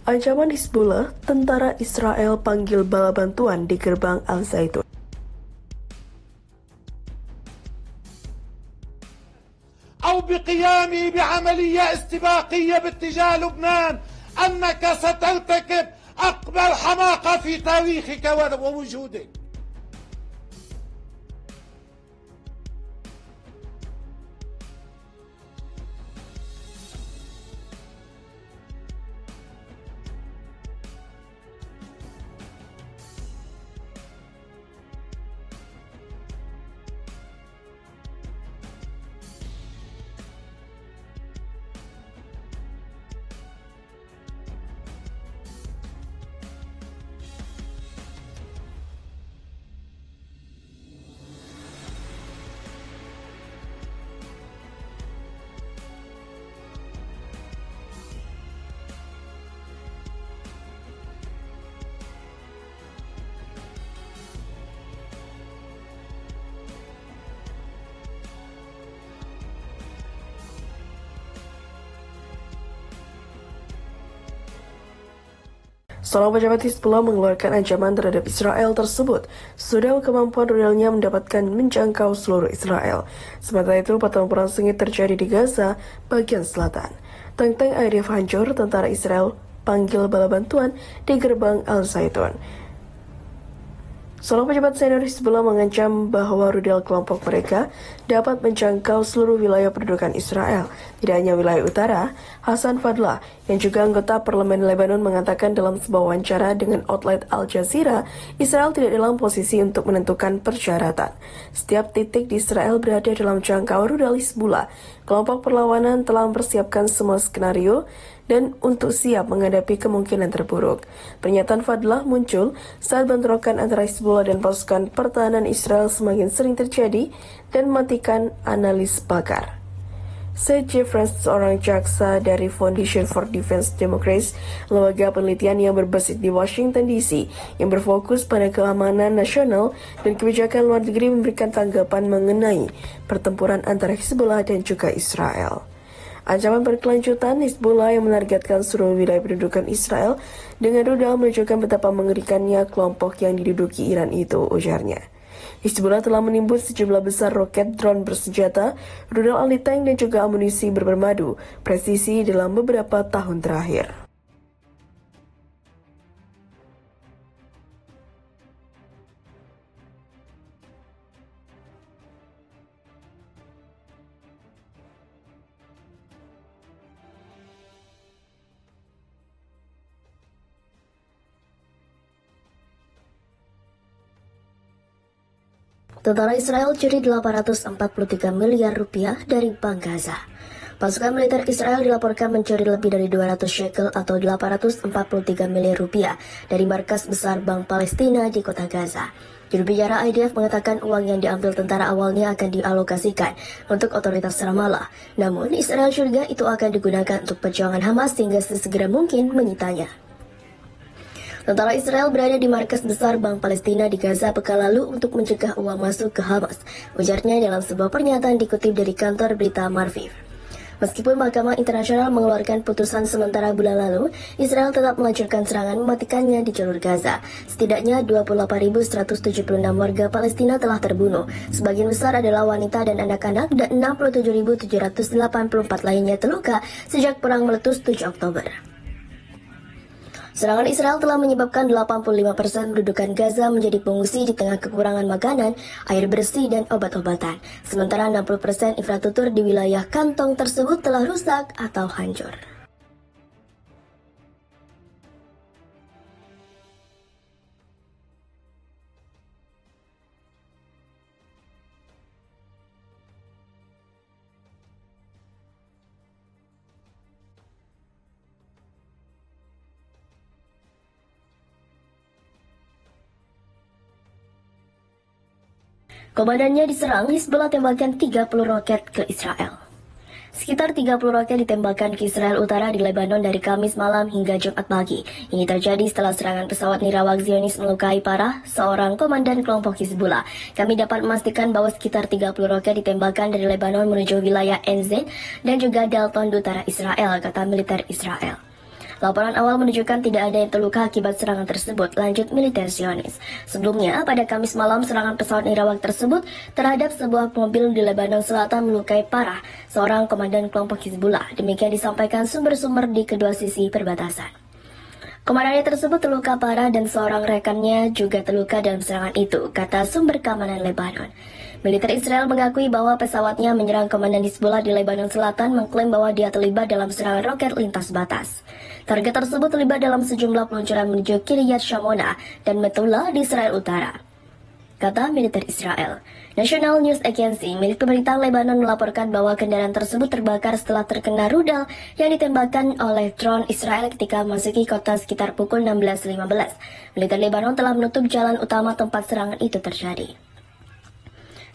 Ancaman Hizbullah, tentara Israel panggil bala bantuan di gerbang Al-Zaitun. أو بقيامي بعملية استباقية باتجاه لبنان أنك سترتكب أكبر حماقة في تاريخك ووجودك. Seorang pejabat Hizbullah mengeluarkan ancaman terhadap Israel tersebut sudah kemampuan rudalnya menjangkau seluruh Israel. Sementara itu, pertempuran sengit terjadi di Gaza, bagian selatan. Tank-tank IDF hancur, tentara Israel panggil bala bantuan di gerbang Al-Zaitun. Seorang pejabat senior Hizbullah mengancam bahwa rudal kelompok mereka dapat menjangkau seluruh wilayah pendudukan Israel, tidak hanya wilayah utara. Hassan Fadlah, yang juga anggota parlemen Lebanon, mengatakan dalam sebuah wawancara dengan outlet Al Jazeera, Israel tidak dalam posisi untuk menentukan persyaratan. Setiap titik di Israel berada dalam jangkau rudal Hizbullah. Kelompok perlawanan telah mempersiapkan semua skenario dan untuk siap menghadapi kemungkinan terburuk. Pernyataan Fadlah muncul saat bentrokan antara Hizbullah dan pasukan pertahanan Israel semakin sering terjadi dan mematikan analis pakar. Seth Jeffress, seorang jaksa dari Foundation for Defense Democracy, lembaga penelitian yang berbasis di Washington DC, yang berfokus pada keamanan nasional dan kebijakan luar negeri, memberikan tanggapan mengenai pertempuran antara Hizbullah dan juga Israel. Ancaman berkelanjutan Hizbullah yang menargetkan seluruh wilayah pendudukan Israel dengan rudal menunjukkan betapa mengerikannya kelompok yang diduduki Iran itu, ujarnya. Hizbullah telah menimbun sejumlah besar roket drone bersenjata, rudal anti-tank dan juga amunisi bermadu presisi dalam beberapa tahun terakhir. Tentara Israel curi 843 miliar rupiah dari Bank Gaza. Pasukan militer Israel dilaporkan mencuri lebih dari 200 shekel atau 843 miliar rupiah dari markas besar Bank Palestina di kota Gaza. Juru bicara IDF mengatakan uang yang diambil tentara awalnya akan dialokasikan untuk otoritas Ramallah. Namun, Israel curiga itu akan digunakan untuk perjuangan Hamas sehingga sesegera mungkin menyitanya. Tentara Israel berada di markas besar Bank Palestina di Gaza pekan lalu untuk mencegah uang masuk ke Hamas, ujarnya dalam sebuah pernyataan dikutip dari kantor berita Marviv. Meskipun Mahkamah Internasional mengeluarkan putusan sementara bulan lalu, Israel tetap melancarkan serangan mematikannya di jalur Gaza. Setidaknya 28.176 warga Palestina telah terbunuh. Sebagian besar adalah wanita dan anak-anak dan 67.784 lainnya terluka sejak perang meletus 7 Oktober. Serangan Israel telah menyebabkan 85% pendudukan Gaza menjadi pengungsi di tengah kekurangan makanan, air bersih, dan obat-obatan. Sementara 60% infrastruktur di wilayah kantong tersebut telah rusak atau hancur. Komandannya diserang, Hizbullah tembakan 30 roket ke Israel. Sekitar 30 roket ditembakkan ke Israel Utara di Lebanon dari Kamis malam hingga Jumat pagi. Ini terjadi setelah serangan pesawat nirawak Zionis melukai parah seorang komandan kelompok Hizbullah. Kami dapat memastikan bahwa sekitar 30 roket ditembakkan dari Lebanon menuju wilayah NZ dan juga Dalton di utara Israel, kata militer Israel. Laporan awal menunjukkan tidak ada yang terluka akibat serangan tersebut, lanjut militer Zionis. Sebelumnya, pada Kamis malam, serangan pesawat Irawak tersebut terhadap sebuah mobil di Lebanon Selatan melukai parah seorang komandan kelompok Hizbullah. Demikian disampaikan sumber-sumber di kedua sisi perbatasan. Komandannya tersebut terluka parah dan seorang rekannya juga terluka dalam serangan itu, kata sumber keamanan Lebanon. Militer Israel mengakui bahwa pesawatnya menyerang komandan Hizbullah di Lebanon Selatan, mengklaim bahwa dia terlibat dalam serangan roket lintas batas. Target tersebut terlibat dalam sejumlah peluncuran menuju Kiryat Shmona dan Metula di Israel Utara, kata militer Israel. National News Agency milik pemerintah Lebanon melaporkan bahwa kendaraan tersebut terbakar setelah terkena rudal yang ditembakkan oleh drone Israel ketika memasuki kota sekitar pukul 16.15. Militer Lebanon telah menutup jalan utama tempat serangan itu terjadi.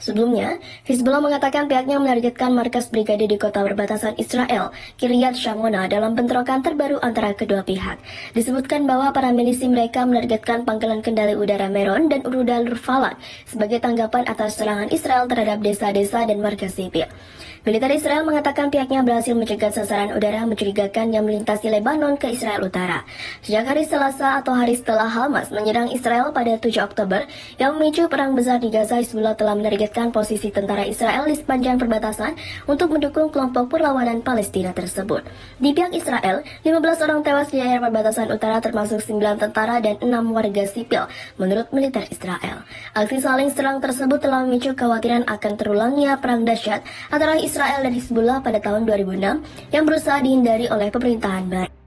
Sebelumnya, Hizbullah mengatakan pihaknya menargetkan markas brigade di kota perbatasan Israel, Kiryat Shmona, dalam bentrokan terbaru antara kedua pihak. Disebutkan bahwa para milisi mereka menargetkan pangkalan kendali udara Meron dan rudal Falat sebagai tanggapan atas serangan Israel terhadap desa-desa dan warga sipil. Militer Israel mengatakan pihaknya berhasil mencegah sasaran udara mencurigakan yang melintasi Lebanon ke Israel Utara. Sejak hari Selasa atau hari setelah Hamas menyerang Israel pada 7 Oktober yang memicu perang besar di Gaza, Hizbullah telah menargetkan posisi tentara Israel di sepanjang perbatasan untuk mendukung kelompok perlawanan Palestina tersebut. Di pihak Israel, 15 orang tewas di area perbatasan utara termasuk 9 tentara dan 6 warga sipil, menurut militer Israel. Aksi saling serang tersebut telah memicu kekhawatiran akan terulangnya perang dahsyat antara Israel dan Hizbullah pada tahun 2006 yang berusaha dihindari oleh pemerintahan Barat.